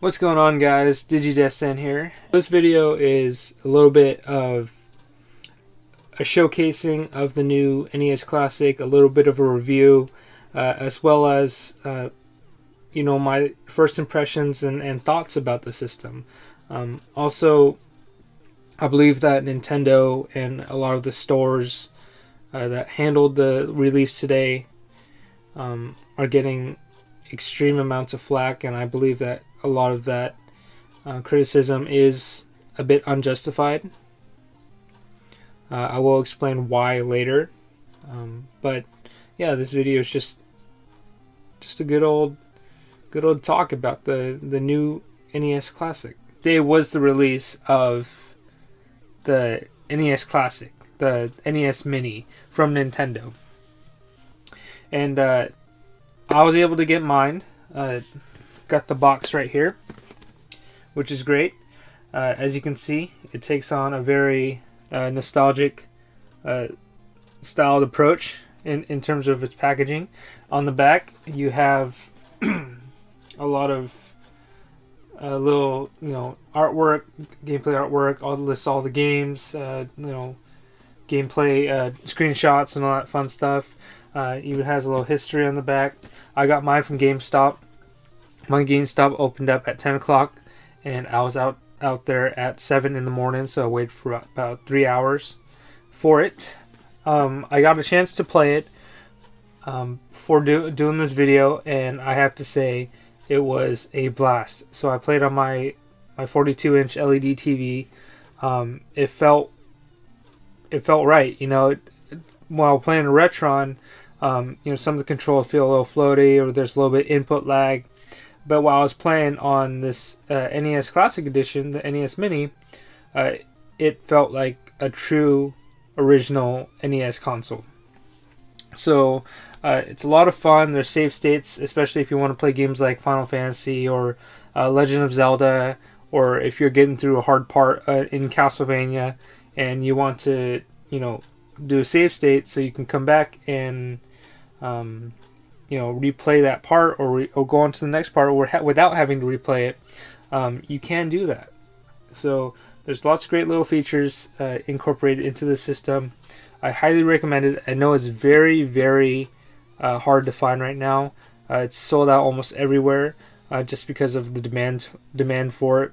What's going on, guys? Digidesdan here. This video is a little bit of a showcasing of the new NES Classic, a little bit of a review, as well as my first impressions and thoughts about the system. Also, I believe that Nintendo and a lot of the stores that handled the release today are getting extreme amounts of flack, and I believe that a lot of that criticism is a bit unjustified. I will explain why later, but yeah, this video is just a good old talk about the new NES Classic. Today was the release of the NES Classic, the NES Mini from Nintendo, and I was able to get mine. Got the box right here, which is great. As you can see, it takes on a very nostalgic styled approach in terms of its packaging. On the back, you have a lot of little artwork, gameplay artwork. Lists all the games, gameplay screenshots and all that fun stuff. Even has a little history on the back. I got mine from GameStop. My GameStop opened up at 10 o'clock, and I was out there at 7 in the morning, so I waited for about 3 hours for it. I got a chance to play it before doing this video, and I have to say it was a blast. So I played on my 42-inch LED TV. It felt right, while playing a Retron. Some of the controls feel a little floaty, or there's a little bit input lag. But while I was playing on this NES Classic Edition, the NES Mini, it felt like a true original NES console. So it's a lot of fun. There's save states, especially if you want to play games like Final Fantasy or Legend of Zelda, or if you're getting through a hard part in Castlevania and you want to, do a save state so you can come back and replay that part or go on to the next part without having to replay it. You can do that. So there's lots of great little features incorporated into the system. I highly recommend it. I know it's very, very hard to find right now. It's sold out almost everywhere just because of the demand for it.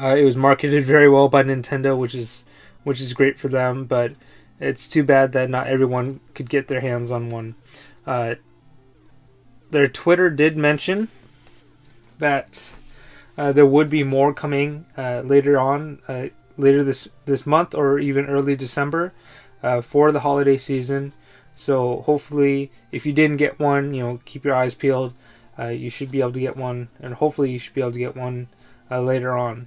It was marketed very well by Nintendo, which is great for them, but it's too bad that not everyone could get their hands on one. Their Twitter did mention that there would be more coming later this month, or even early December for the holiday season. So hopefully, if you didn't get one, keep your eyes peeled. You should be able to get one, and hopefully you should be able to get one later on.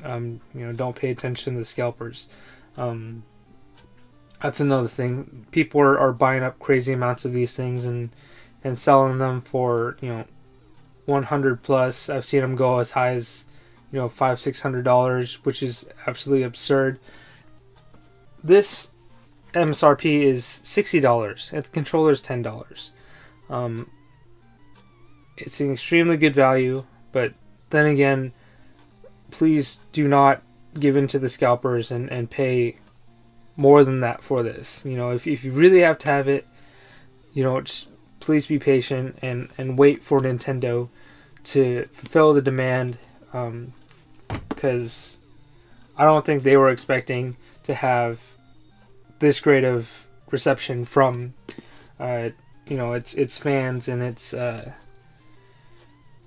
Don't pay attention to the scalpers. That's another thing. People are buying up crazy amounts of these things and selling them for $100 plus. I've seen them go as high as $500-600, which is absolutely absurd. This MSRP is $60 and the controller is $10. It's an extremely good value, but then again, please do not give in to the scalpers and pay more than that for this. If you really have to have it, just please be patient and wait for Nintendo to fulfill the demand, because I don't think they were expecting to have this great of reception from its fans and its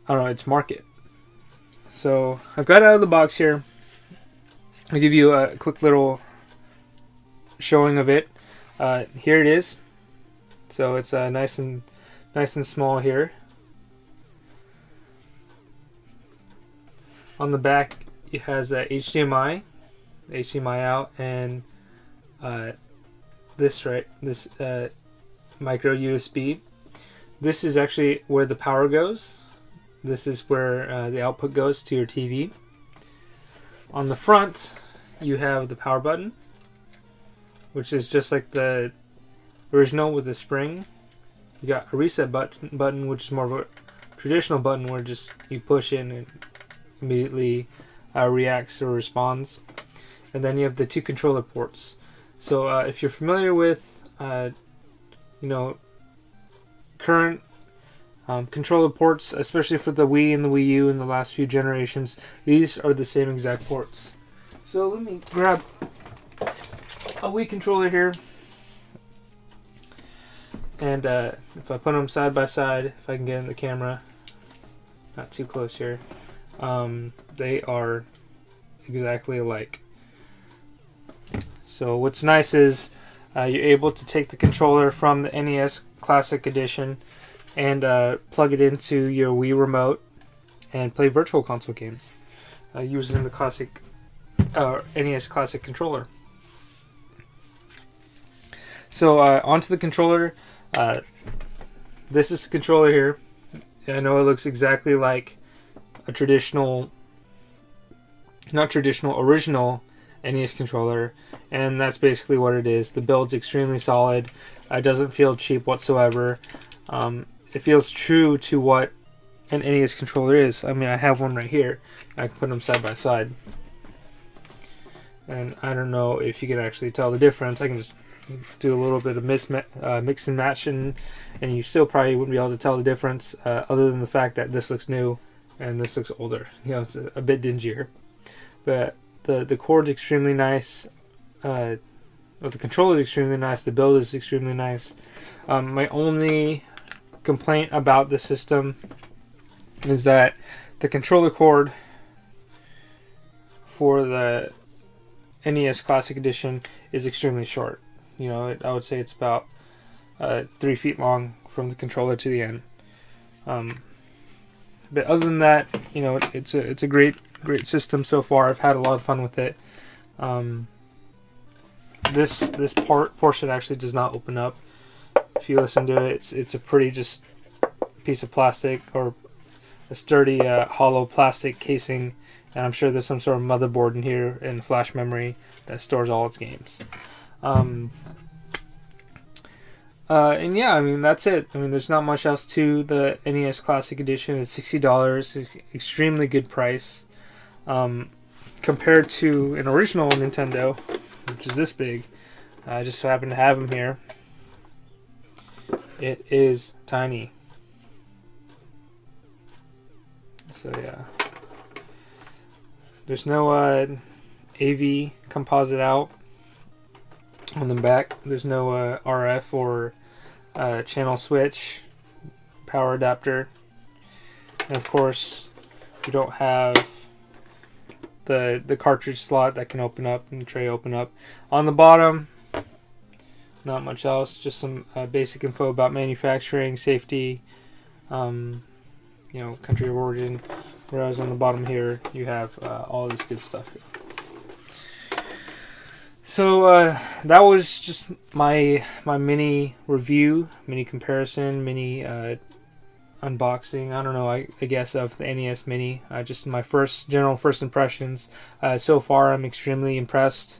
its market. So I've got it out of the box here. I'll give you a quick little showing of it. Here it is. So it's nice and small here. On the back, it has HDMI out, and this micro USB. This is actually where the power goes. This is where the output goes to your TV. On the front, you have the power button, which is just like the original with the spring. You got a reset button, which is more of a traditional button where just you push in and immediately reacts or responds. And then you have the 2 controller ports. So if you're familiar with, current controller ports, especially for the Wii and the Wii U in the last few generations, these are the same exact ports. So let me grab a Wii controller here. And if I put them side by side, if I can get in the camera, not too close here, they are exactly alike. So what's nice is you're able to take the controller from the NES Classic Edition and plug it into your Wii remote and play Virtual Console games using the NES Classic controller. So onto the controller. This is the controller here. I know it looks exactly like a original NES controller, and that's basically what it is. The build's extremely solid. It doesn't feel cheap whatsoever. It feels true to what an NES controller is. I mean, I have one right here. I can put them side by side, and I don't know if you can actually tell the difference. I can just do a little bit of mix and match, and you still probably wouldn't be able to tell the difference, other than the fact that this looks new and this looks older. It's a bit dingier. But the cord's extremely nice. The controller is extremely nice. The build is extremely nice. My only complaint about the system is that the controller cord for the NES Classic Edition is extremely short. I would say it's about 3 feet long from the controller to the end. But other than that, it's a great system so far. I've had a lot of fun with it. This portion actually does not open up. If you listen to it, it's a pretty just piece of plastic, or a sturdy hollow plastic casing, and I'm sure there's some sort of motherboard in here and flash memory that stores all its games. And yeah, I mean, that's it. I mean, there's not much else to the NES Classic Edition. It's $60, extremely good price. Compared to an original Nintendo, which is this big. I just so happen to have them here. It is tiny. So yeah. There's no AV composite out on the back. There's no RF or channel switch, power adapter, and of course you don't have the cartridge slot that can open up and the tray open up. On the bottom, not much else, just some basic info about manufacturing, safety, country of origin, whereas on the bottom here you have all this good stuff here. So that was just my mini review, mini comparison, mini unboxing, I don't know, I guess, of the NES Mini. Just my general first impressions. So far I'm extremely impressed.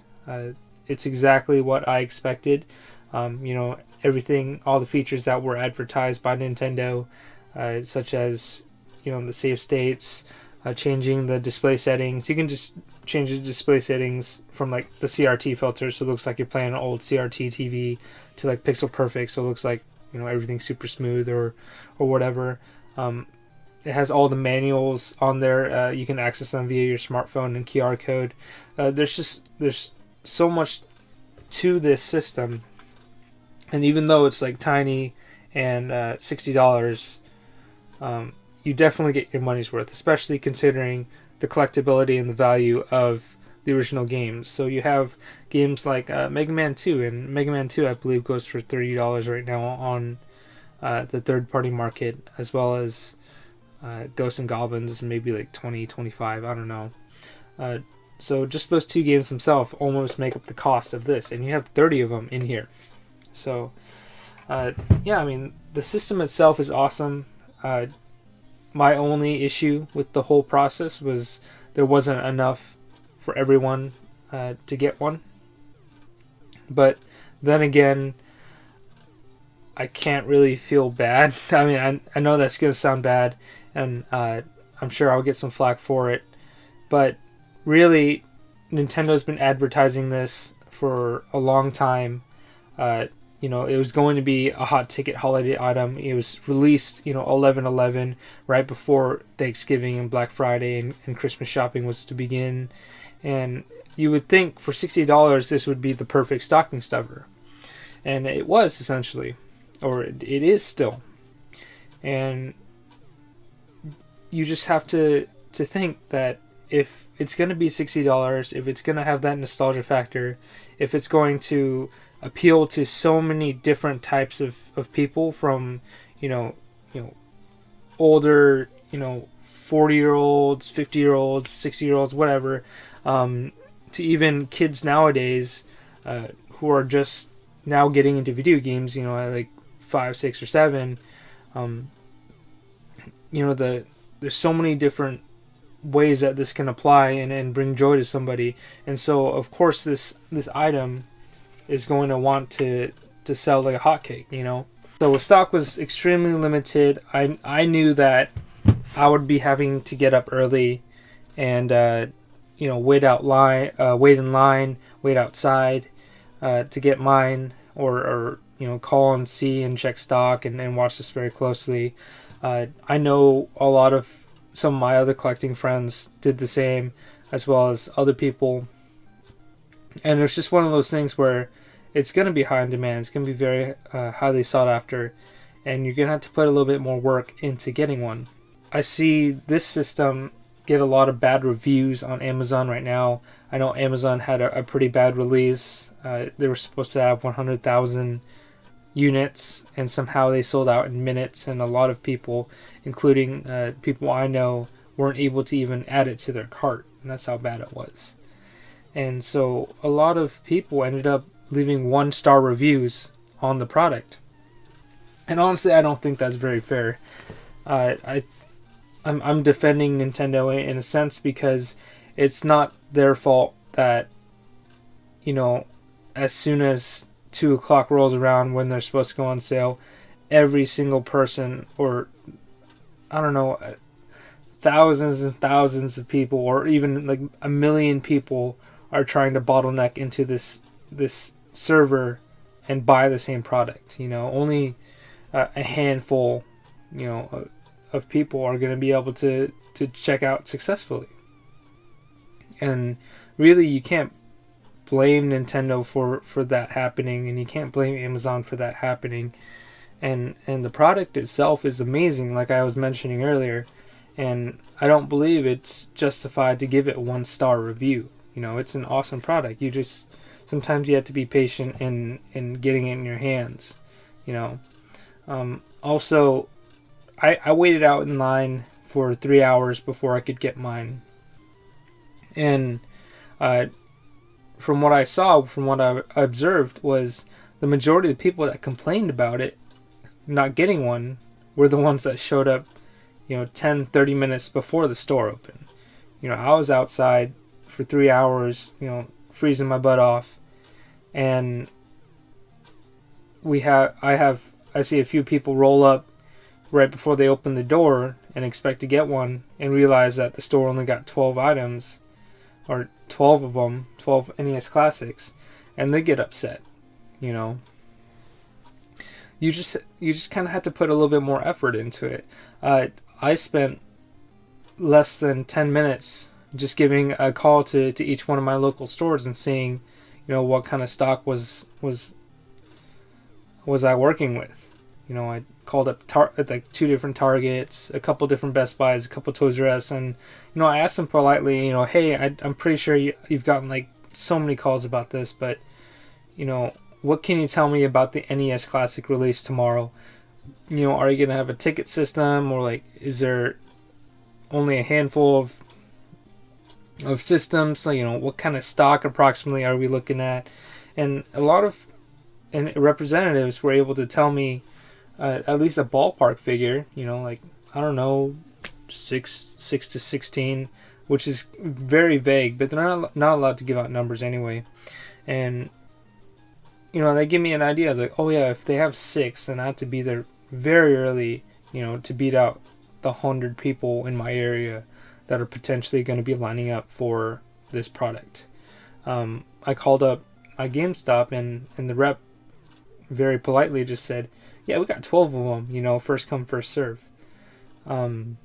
It's exactly what I expected. Everything, all the features that were advertised by Nintendo, such as the save states, changing the display settings. You can just change the display settings from like the CRT filter, so it looks like you're playing an old CRT TV, to like pixel perfect, so it looks like everything's super smooth or whatever. It has all the manuals on there. You can access them via your smartphone and QR code. There's so much to this system, and even though it's like tiny and $60, you definitely get your money's worth, especially considering the collectability and the value of the original games. So you have games like Mega Man 2, and Mega Man 2 I believe goes for $30 right now on the third-party market, as well as Ghosts and Goblins, maybe like 20, 25, I don't know. So just those two games themselves almost make up the cost of this, and you have 30 of them in here. So yeah, I mean, the system itself is awesome. My only issue with the whole process was there wasn't enough for everyone to get one. But then again, I can't really feel bad. I mean, I know that's gonna sound bad, and I'm sure I'll get some flack for it, but really, Nintendo's been advertising this for a long time. Uh, it was going to be a hot ticket holiday item. It was released, 11/11, right before Thanksgiving and Black Friday and Christmas shopping was to begin. And you would think for $60 this would be the perfect stocking stuffer. And it was, essentially. Or it is still. And you just have to think that if it's going to be $60, if it's going to have that nostalgia factor, if it's going to appeal to so many different types of people, from older 40-year-olds, 50-year-olds, 60-year-olds, whatever, to even kids nowadays who are just now getting into video games, at like 5, 6, or 7. There's so many different ways that this can apply and bring joy to somebody, and so of course this item is going to want to sell like a hotcake, So stock was extremely limited. I knew that I would be having to get up early and wait in line, wait outside to get mine, or call and see and check stock and watch this very closely. I know a lot of some of my other collecting friends did the same, as well as other people. And it's just one of those things where it's going to be high in demand. It's going to be very highly sought after, and you're going to have to put a little bit more work into getting one. I see this system get a lot of bad reviews on Amazon right now. I know Amazon had a pretty bad release. They were supposed to have 100,000 units, and somehow they sold out in minutes, and a lot of people, including people I know, weren't able to even add it to their cart, and that's how bad it was. And so a lot of people ended up leaving 1-star reviews on the product, and honestly I don't think that's very fair. I'm defending Nintendo in a sense, because it's not their fault that as soon as 2 o'clock rolls around, when they're supposed to go on sale, every single person, or I don't know, thousands and thousands of people, or even like 1 million people, are trying to bottleneck into this server and buy the same product. Only a handful of people are going to be able to check out successfully. And really, you can't blame Nintendo for that happening, and you can't blame Amazon for that happening. And the product itself is amazing, like I was mentioning earlier, and I don't believe it's justified to give it 1-star review. It's an awesome product. Sometimes you have to be patient in getting it in your hands. Also, I waited out in line for 3 hours before I could get mine, and from what I saw, from what I observed, was the majority of the people that complained about it not getting one were the ones that showed up 10-30 minutes before the store opened. I was outside for 3 hours, freezing my butt off, and I see a few people roll up right before they open the door and expect to get one, and realize that the store only got 12 items, or 12 of them, 12 NES Classics, and they get upset. You just kind of have to put a little bit more effort into it. I spent less than 10 minutes just giving a call to each one of my local stores and seeing, what kind of stock was I working with. I called up like 2 different Targets, a couple different Best Buys, a couple Toys R Us, and I asked them politely, hey, I'm pretty sure you've gotten like so many calls about this, but what can you tell me about the NES Classic release tomorrow? Are you gonna have a ticket system, or like is there only a handful of systems? So, what kind of stock approximately are we looking at? And a lot of representatives were able to tell me at least a ballpark figure, like, I don't know, 6 to 16, which is very vague, but they're not allowed to give out numbers anyway. And they give me an idea. Like, oh yeah, if they have 6, then I have to be there very early, to beat out the 100 people in my area that are potentially going to be lining up for this product. I called up my GameStop, and the rep very politely just said, yeah, we got 12 of them, first come, first serve. And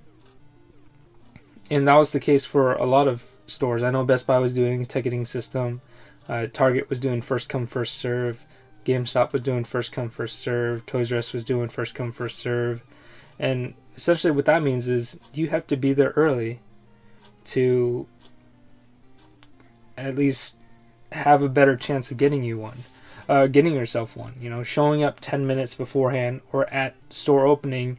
that was the case for a lot of stores. I know Best Buy was doing a ticketing system. Target was doing first come, first serve. GameStop was doing first come, first serve. Toys R Us was doing first come, first serve. And essentially what that means is you have to be there early to at least have a better chance of getting yourself one. Showing up 10 minutes beforehand or at store opening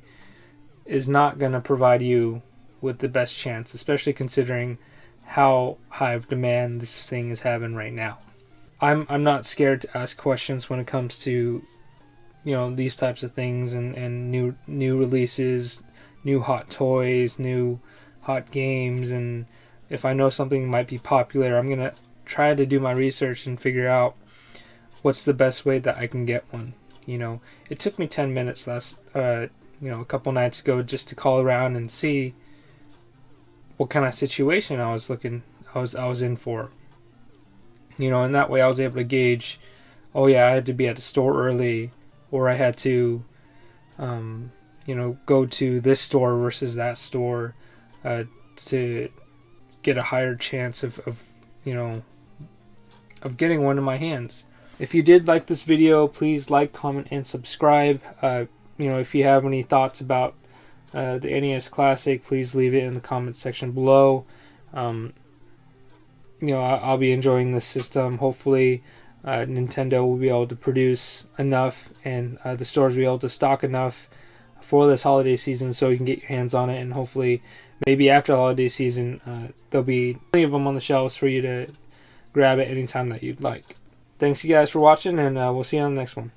is not going to provide you with the best chance, especially considering how high of demand this thing is having right now. I'm not scared to ask questions when it comes to these types of things, and new releases, new hot toys, new hot games. And if I know something might be popular, I'm gonna try to do my research and figure out what's the best way that I can get one. It took me 10 minutes a couple nights ago just to call around and see what kind of situation I was in for. And that way I was able to gauge, oh yeah, I had to be at the store early, or I had to go to this store versus that store to get a higher chance of getting one in my hands. If you did like this video, please like, comment, and subscribe. If you have any thoughts about the NES Classic, please leave it in the comments section below. I'll be enjoying this system. Hopefully Nintendo will be able to produce enough, and the stores will be able to stock enough for this holiday season so you can get your hands on it. And hopefully maybe after the holiday season there'll be plenty of them on the shelves for you to grab at any time that you'd like. Thanks you guys for watching, and we'll see you on the next one.